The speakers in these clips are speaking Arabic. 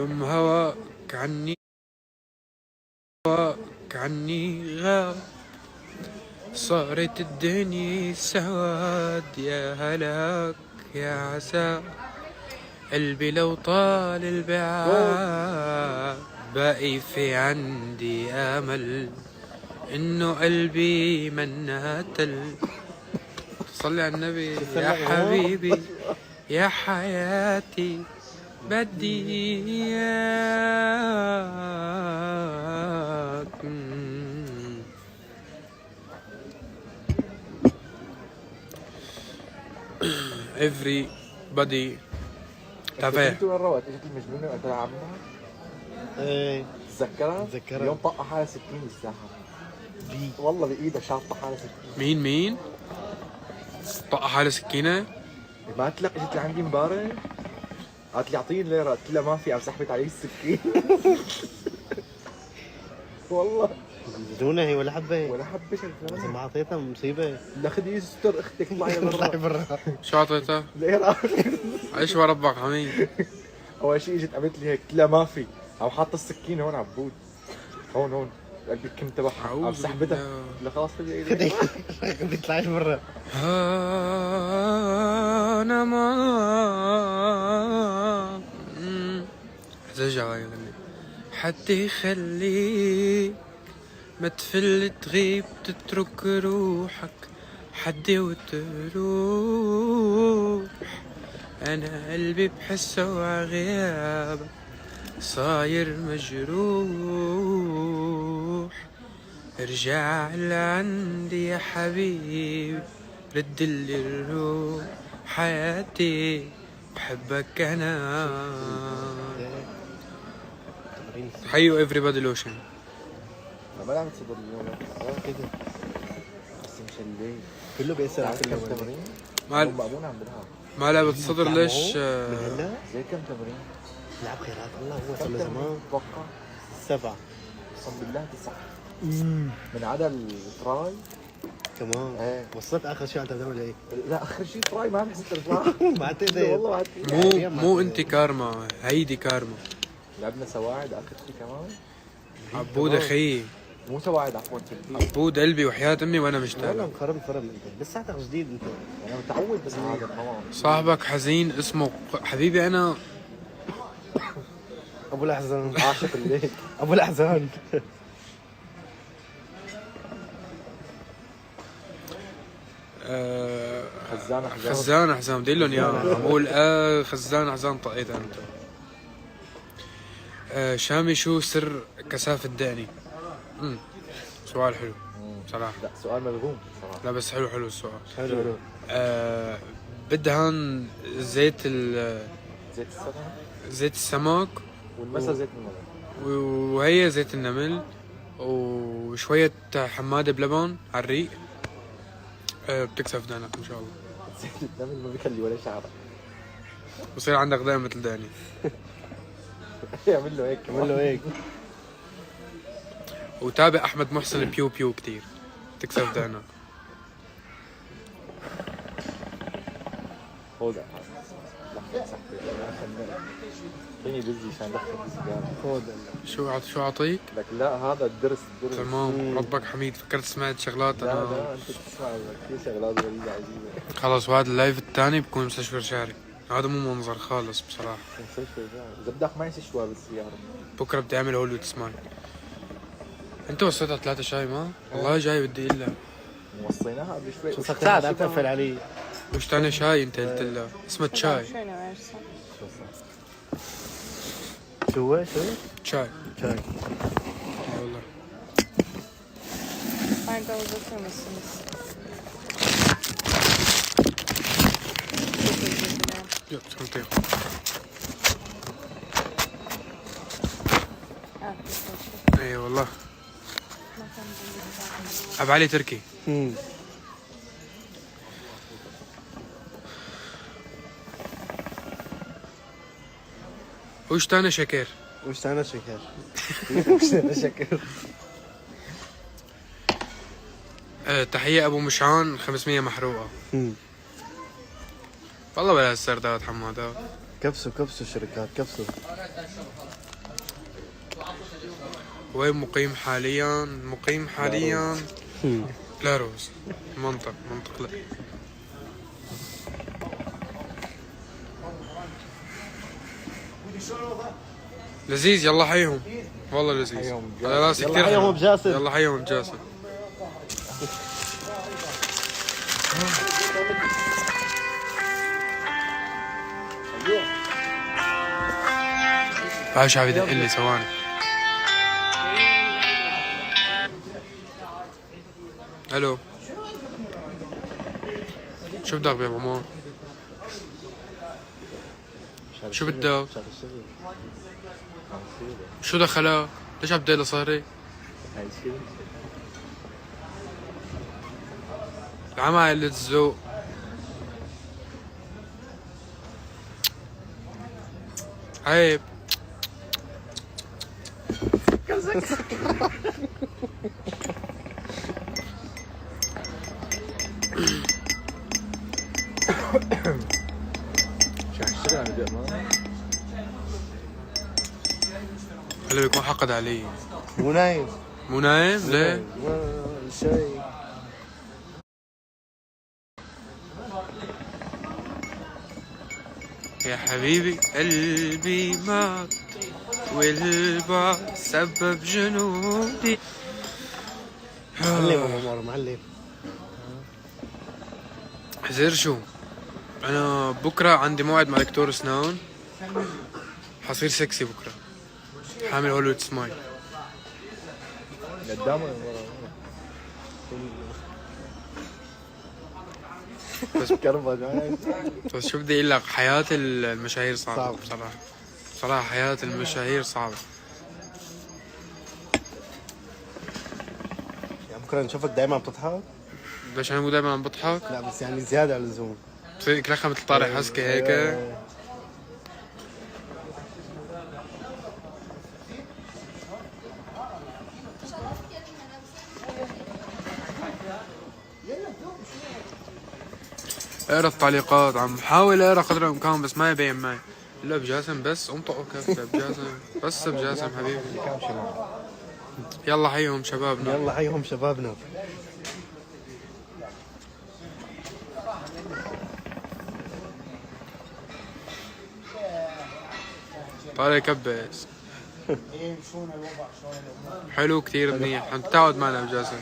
يوم هواك عني غاب، صارت الدنيا سواد. يا هلاك يا عسى قلبي لو طال البعاد، باقي في عندي امل انه قلبي منا تل. صلي على النبي يا حبيبي يا حياتي، بدي إياك. everybody تافه. كنت وين روت؟ اجت المجنونه وقت عمها؟ ايه تتذكرها؟ تذكرها. اليوم طقها حالها سكين بالساحه. والله بايدها شاطه حالها سكين. مين طق حالة سكينة؟ ما قلت لك اجت لعندي امبارح؟ قالت لي اعطيني ليره، قلت لها ما في، قام سحبت علي السكين. والله بدونها هي ولا حبه ولا حبه بس شغاله. ما اعطيتها مصيبه. لا خذي يستر اختك طلعي طلعي برا. برا. شو عطيتها؟ ليره. عيش وربك حميد. اول شيء اجت قامت لي هيك، قلت لها ما في، قام حاطه السكين هون عبود، هون قلبي الكم تبعها، قام أعوذ سحبتها. بالله. قلت لها خلاص خذي ايدك. خدي خدي طلعي برا. أنا ما زجا يغني حتى يخليك ما تفل تغيب تترك روحك حدي وتروح. أنا قلبي بحسه وغيابك صاير مجروح. ارجع لعندي يا حبيبي، ردلي الروح حياتي بحبك أنا. حيو everybody لوشن. ما لعبت صدر اليوم كده بس مشلي. كله بيأثر على كم كله. تمرين؟ ما مأمون عم بدها ما لعبت صدر ليش؟ من هلا زي كم تمرين؟ لعب خيرات الله، هو صار كم له تمرين زمان تتوقع؟ 7 اقسم بالله 9 من عدا التراي. كمان. ايه وصلت اخر شيء انت بتعمل ايه؟ لا اخر شيء تراي ما بحس الرفاع. ما تقدر والله ما تقدر. مو انت كارما، هيدي كارما. لعبنا سواعد اخر شيء كمان. عبود اخي، مو سواعد عفوا ترتيب. عبود قلبي وحياة امي وانا والله مشتاق. مخرب انت لساتك جديد انت. انا متعود بس هذا تمام. صاحبك حزين اسمه حبيبي انا ابو الاحزان. عاشق الليل. ابو الاحزان. خزانة حزام. خزان حزام ديلهم يا اقول خزان حزام طقيتها انت. شامي شو سر كثافة دقني؟ سؤال حلو صراحة. لا سؤال ملغوم صراحة. لا بس حلو السؤال. حلو. بدهن زيت زيت السمك زيت السمك والمسا زيت النمل. وهي زيت النمل وشوية حمادة بلبن على الريق. بتكسف دانك ان شاء الله. زيت النمل ما بيخلي ولا شعرة. بصير عندك دائما مثل داني. يعمل له هيك عمل له هيك. وتابع احمد محسن بيو كتير تكسف دانك. خذ لحظة سحبة. فيني بزي عشان دخل السيجارة. خذ. شو اعطيك؟ لك لا هذا الدرس تمام ربك حميد. فكرت سمعت شغلات لا انا. لا انت بتسمع كثير شغلات غريبة عجيبة. خلص وهذا اللايف الثاني بكون مستشفى شعري. هذا مو منظر خالص بصراحة. اذا بدك ما يصير شوي بالسيارة. بكره بدي اعمل هوليوود سمايل. انت وصيتها 3 شاي ما؟ والله جاي بدي اقول لك. وصيناها قبل شوي. شو صار عم تقفل علي. وش تاني شاي انت قلت لها؟ اسمه تشاي. شو تشاي. شاي. اي والله. Fayda uzatır mısınız? Yok sıkıntı yok. اي والله. ابو علي تركي. وش تاني شكر؟ وش تانا شكر. شكر. تحية ابو مشعان 500 محروقة. والله بلا السردات حمادات. كبسوا الشركات كبسوا. وين مقيم حاليا؟ مقيم حاليا لاروس. منطق لا. لذيذ، يلا حيهم. والله لذيذ. حيهم. على راسي يلا كثير حيهم حلو. بجاسم. يلا حيهم بجاسم. هاي شعب يدق لي ثواني. الو، شو بدك يا ماما؟ شو بدك؟ شو دخلك؟ ليش عم تدق صهري؟ العمى قلة الذوق. عيب. شو هالشغل عم يدق معه؟ هلا بيكون حقد علي. مو نايم. مو نايم؟ ليه؟ ولا شيء. يا حبيبي قلبي مات والبعد سبب جنودي. معلم ابو عمر معلم. حزير شو؟ انا بكره عندي موعد مع دكتور اسنان، حصير سكسي بكره، حامل هوليوود سمايل. قدامه ولا ورا؟ بس كربة جاي. بس شو بدي اقول لك، حياة المشاهير صعبة صعب. بصراحة حياة المشاهير صعبة. يعني بكره نشوفك دائما بتضحك. ليش انا مو دايما عم بضحك؟ لا بس يعني زياده عن اللزوم. فيك رخمة الطارق حسكة هيك. اقرا التعليقات، عم حاول اقرا قدر الامكان بس ما يبين معي. لا بجاسم بس انطقوا كفة بجاسم، بس بجاسم حبيبي. كم شمال. يلا حيهم شبابنا. يلا حيهم شبابنا. طارق كبس. حلو كثير منيح، عم تتعود معنا بجاسم.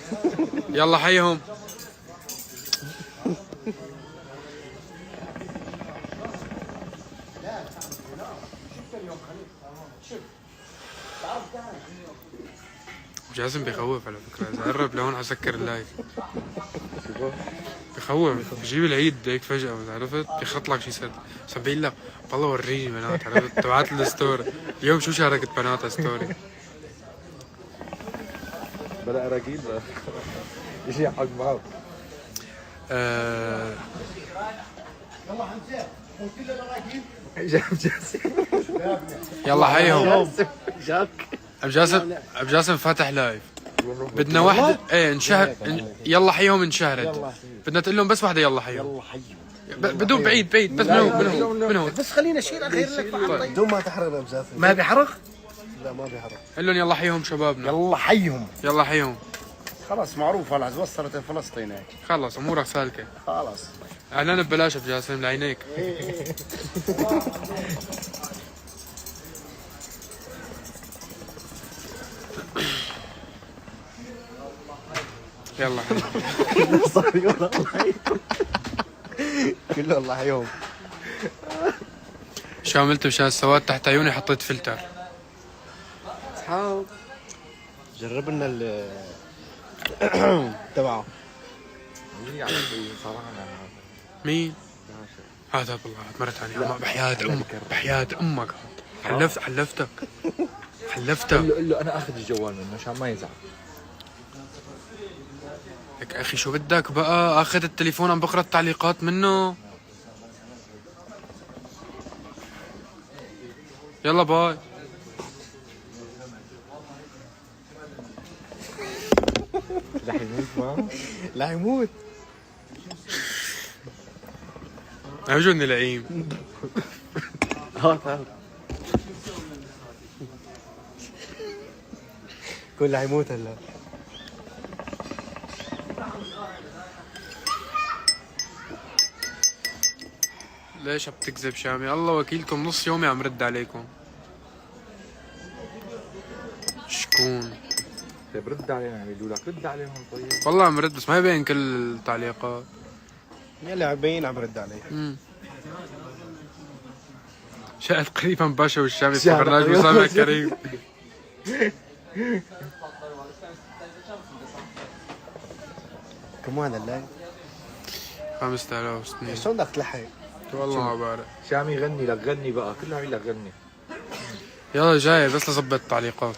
يلا حيهم. جاسم بيخوف على فكرة، إذا قرب لهون حسكر اللايف. بخوف، بجيب العيد هيك فجأة، عرفت؟ بيخط لك شي سد، بس عم بيقول لك والله وريني بنات، عرفت؟ تبعت الستوري، اليوم شو شاركت بناتها ستوري؟ بلا اراجيل بقى. يجي حق معه. جاب جاسم. يلا حيهم. جاك. ابو جاسم فاتح لايف. بدنا واحدة ايه انشهر يلا حيهم انشهرت. بدنا تقول لهم بس واحدة يلا حيهم. يلا حيهم. بدون بعيد بس من هون. بس خلينا اشيل اخير لك بعد. طيب بدون ما تحرق يا بجاسم. ما بيحرق. لا ما بيحرق. قول لهم يلا حيهم شبابنا. يلا حيهم. يلا حيهم. خلاص معروف هلا وصلت فلسطين هيك. خلص امورك سالكة. خلاص. اعلان ببلاش ابو جاسم لعينيك. يلا حيهم. صار يلا حيهم. كله الله حيهم. شو عملت مشان السواد تحت عيوني؟ حطيت فلتر. اصحاب جربنا تبعه. يجي على شيء صراحة. مين؟ هذا بالله مرة ثانية. بحياة امك بحياة امك حلفتك. قل له انا اخذ الجوال منه عشان ما يزعل. لك اخي شو بدك بقى، اخذ التليفون عم بقرا التعليقات منه. يلا باي. رح يموت معه. لا يموت. عجوني لئيم. هات كله حيموت هلا. ليش بتكذب شامي؟ الله وكيلكم نص يومي عم رد عليكم. شكون؟ طيب رد علينا، عم يقولوا لك رد عليهم. طيب والله عم رد بس ما يبين كل التعليقات. يلا عبين عم برد علي. شاهد قريبا باشا والشامي في شاهد برنامج قريباً مسامع باشا. كريم. كم هذا اللايف؟ 5000 سنين. شلون بدك تلحق؟ والله ما بعرف. شامي غني لك، غني بقى، كله عم يقول لك غني. يلا جاي بس لظبط التعليقات.